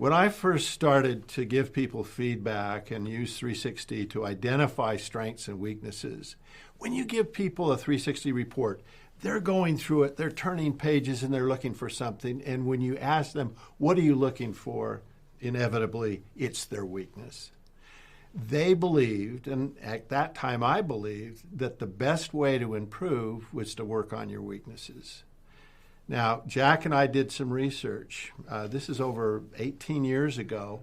When I first started to give people feedback and use 360 to identify strengths and weaknesses, when you give people a 360 report, they're going through it, they're turning pages and they're looking for something. And when you ask them, what are you looking for? Inevitably, it's their weakness. They believed, and at that time I believed, that the best way to improve was to work on your weaknesses. Now, Jack and I did some research. This is over 18 years ago.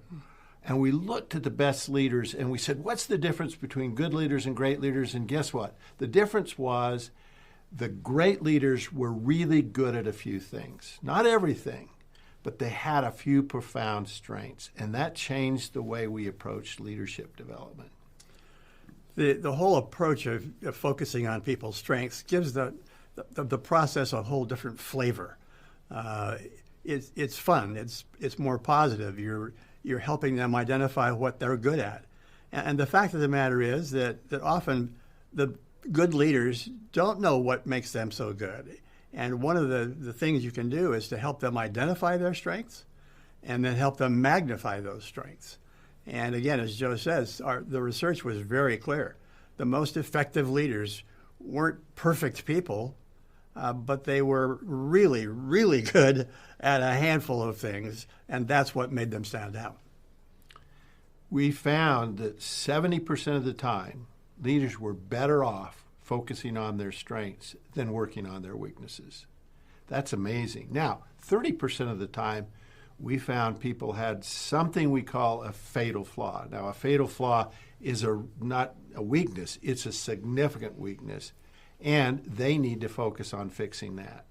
And we looked at the best leaders and we said, what's the difference between good leaders and great leaders? And guess what? The difference was the great leaders were really good at a few things. Not everything, but they had a few profound strengths. And that changed the way we approached leadership development. The whole approach of focusing on people's strengths gives the process a whole different flavor. It's fun. It's more positive. You're helping them identify what they're good at. And the fact of the matter is that often the good leaders don't know what makes them so good. And one of the things you can do is to help them identify their strengths and then help them magnify those strengths. And again, as Joe says, the research was very clear. The most effective leaders weren't perfect people, but they were really, really good at a handful of things, and that's what made them stand out. We found that 70% of the time, leaders were better off focusing on their strengths than working on their weaknesses. That's amazing. Now, 30% of the time, we found people had something we call a fatal flaw. Now, a fatal flaw is not a weakness, it's a significant weakness, and they need to focus on fixing that.